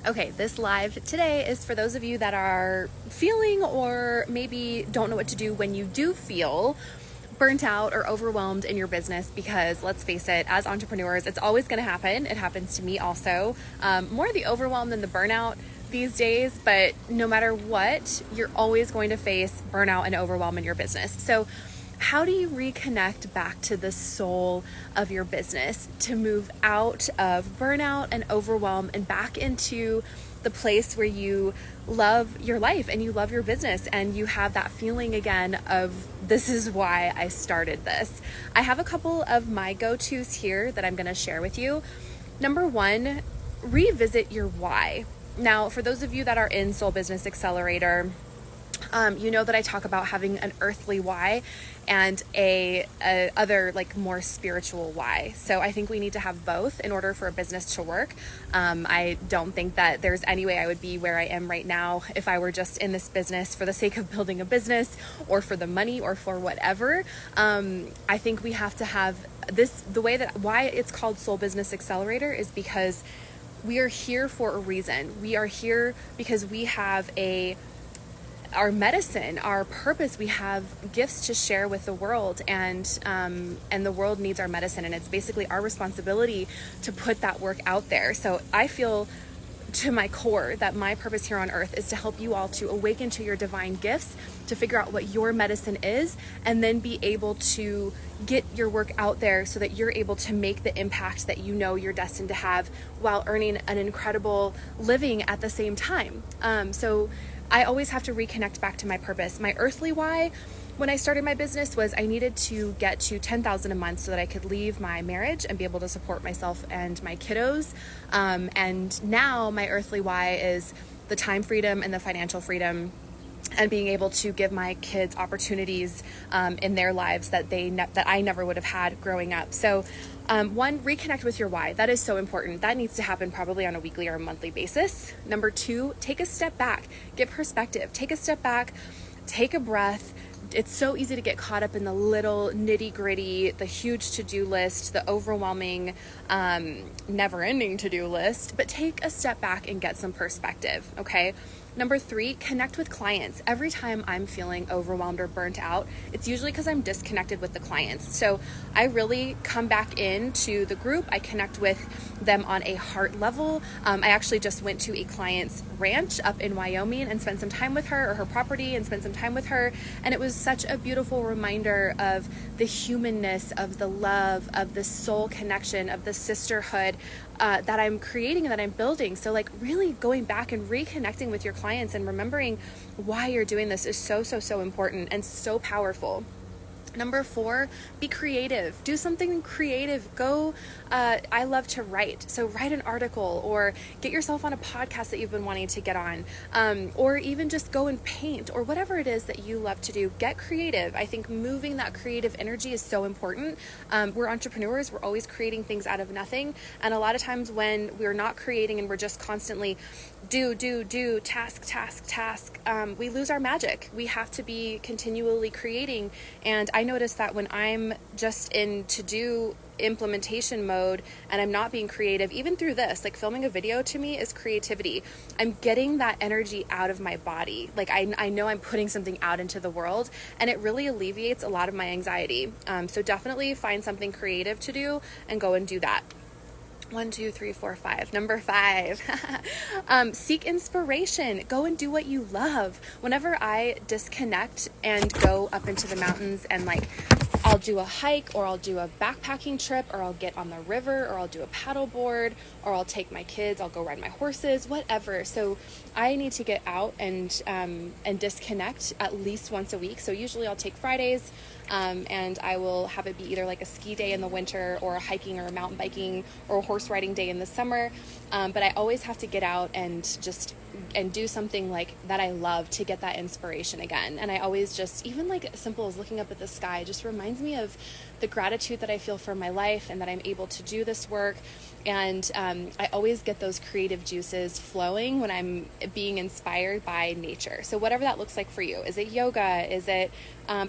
Okay, this live today is for those of you that are feeling or maybe don't know what to do when you do feel burnt out or overwhelmed in your business, because let's face it, as entrepreneurs, it's always going to happen. It happens to me also. More the overwhelm than the burnout these days, but no matter what, you're always going to face burnout and overwhelm in your business. So how do you reconnect back to the soul of your business to move out of burnout and overwhelm and back into the place where you love your life and you love your business and you have that feeling again of, this is why I started this? I have a couple of my go-tos here that I'm going to share with you. Number one, revisit your why. Now, for those of you that are in Soul Business Accelerator, you know that I talk about having an earthly why and a other like more spiritual why. So I think we need to have both in order for a business to work. I don't think that there's any way I would be where I am right now if I were just in this business for the sake of building a business or for the money or for whatever. I think we have to have this, the way that why it's called Soul Business Accelerator is because we are here for a reason. We are here because we have our medicine, our purpose. We have gifts to share with the world, and the world needs our medicine, and it's basically our responsibility to put that work out there. So I feel to my core that my purpose here on earth is to help you all to awaken to your divine gifts, to figure out what your medicine is, and then be able to get your work out there so that you're able to make the impact that you know you're destined to have while earning an incredible living at the same time. So I always have to reconnect back to my purpose. My earthly why when I started my business was I needed to get to $10,000 a month so that I could leave my marriage and be able to support myself and my kiddos. And now my earthly why is the time freedom and the financial freedom and being able to give my kids opportunities in their lives that that I never would have had growing up. So one, reconnect with your why. That is so important. That needs to happen probably on a weekly or a monthly basis. Number two, take a step back, get perspective, take a step back, take a breath. It's so easy to get caught up in the little nitty gritty, the huge to-do list, the overwhelming, never-ending to-do list, but take a step back and get some perspective, okay? Number three, connect with clients. Every time I'm feeling overwhelmed or burnt out, it's usually because I'm disconnected with the clients. So I really come back into the group. I connect with them on a heart level. I actually just went to a client's ranch up in Wyoming and spent some time with her, or her property, and spent some time with her. And it was such a beautiful reminder of the humanness, of the love, of the soul connection, of the sisterhood that I'm creating and that I'm building. So like really going back and reconnecting with your clients and remembering why you're doing this is so, so, so important and so powerful. Number four, be creative. Do something creative. I love to write. So write an article or get yourself on a podcast that you've been wanting to get on, or even just go and paint or whatever it is that you love to do. Get creative. I think moving that creative energy is so important. We're entrepreneurs. We're always creating things out of nothing. And a lot of times when we're not creating and we're just constantly do, task, we lose our magic. We have to be continually creating. And I notice that when I'm just in to-do implementation mode and I'm not being creative, even through this, like filming a video to me is creativity. I'm getting that energy out of my body. Like I know I'm putting something out into the world, and it really alleviates a lot of my anxiety. So definitely find something creative to do and go and do that. 1, 2, 3, 4, 5. Number 5, seek inspiration. Go and do what you love. Whenever I disconnect and go up into the mountains and like I'll do a hike, or I'll do a backpacking trip, or I'll get on the river, or I'll do a paddleboard, or I'll take my kids, I'll go ride my horses, whatever. So I need to get out and disconnect at least once a week. So usually I'll take Fridays, and I will have it be either like a ski day in the winter, or a hiking or a mountain biking or a horse riding day in the summer. But I always have to get out and do something like that I love to get that inspiration again. And I always just, even like as simple as looking up at the sky, just reminds me of the gratitude that I feel for my life and that I'm able to do this work. And I always get those creative juices flowing when I'm being inspired by nature. So whatever that looks like for you, is it yoga? Is it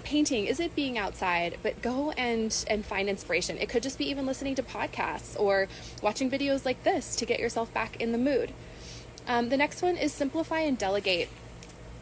painting? Is it being outside? But go and find inspiration. It could just be even listening to podcasts or watching videos like this to get yourself back in the mood. The next one is simplify and delegate.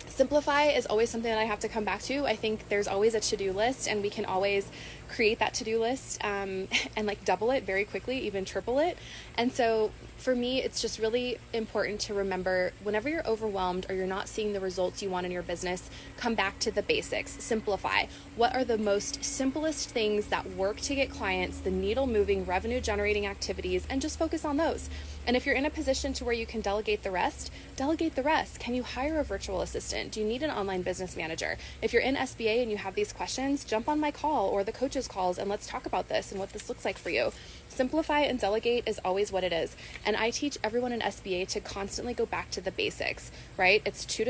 Simplify is always something that I have to come back to. I think there's always a to-do list, and we can always create that to-do list and like double it very quickly, even triple it. And so for me, it's just really important to remember whenever you're overwhelmed or you're not seeing the results you want in your business, come back to the basics. Simplify. What are the most simplest things that work to get clients, the needle moving, revenue generating activities, and just focus on those. And if you're in a position to where you can delegate the rest, delegate the rest. Can you hire a virtual assistant? Do you need an online business manager? If you're in SBA and you have these questions, jump on my call or the coaches calls and let's talk about this and what this looks like for you. Simplify and delegate is always what it is. And I teach everyone in SBA to constantly go back to the basics, right? It's 1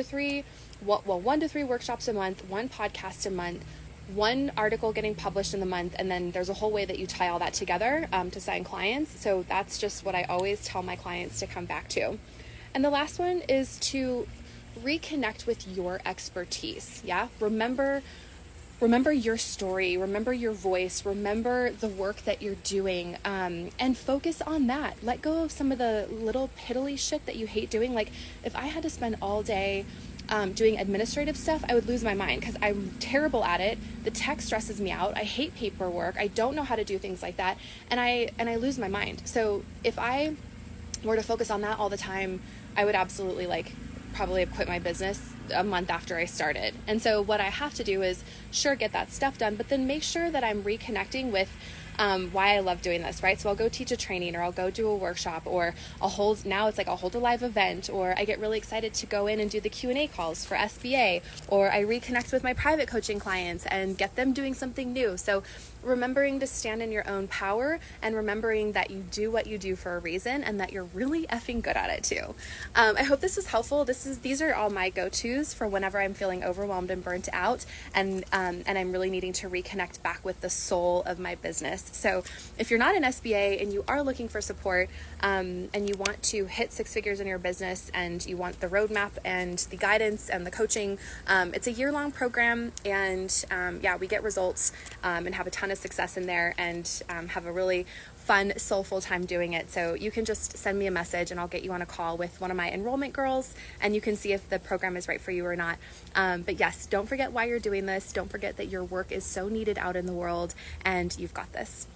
to 3 workshops a month, 1 podcast a month, 1 article getting published in the month, and then there's a whole way that you tie all that together to sign clients. So that's just what I always tell my clients to come back to. And the last one is to reconnect with your expertise. Yeah, remember your story, remember your voice, remember the work that you're doing, and focus on that. Let go of some of the little piddly shit that you hate doing. Like if I had to spend all day doing administrative stuff, I would lose my mind because I'm terrible at it. The tech stresses me out. I hate paperwork. I don't know how to do things like that. And I lose my mind. So if I were to focus on that all the time, I would absolutely probably have quit my business a month after I started. And so what I have to do is get that stuff done, but then make sure that I'm reconnecting with why I love doing this, right? So I'll go teach a training, or I'll go do a workshop, or I'll hold a live event, or I get really excited to go in and do the Q&A calls for SBA, or I reconnect with my private coaching clients and get them doing something new. So remembering to stand in your own power and remembering that you do what you do for a reason and that you're really effing good at it too. I hope this was helpful. These are all my go-tos for whenever I'm feeling overwhelmed and burnt out, and I'm really needing to reconnect back with the soul of my business. So if you're not in SBA and you are looking for support, and you want to hit 6 figures in your business and you want the roadmap and the guidance and the coaching, it's a year-long program, and we get results and have a ton of success in there, and have a really fun, soulful time doing it. So you can just send me a message and I'll get you on a call with one of my enrollment girls, and you can see if the program is right for you or not. But yes, don't forget why you're doing this. Don't forget that your work is so needed out in the world, and you've got this.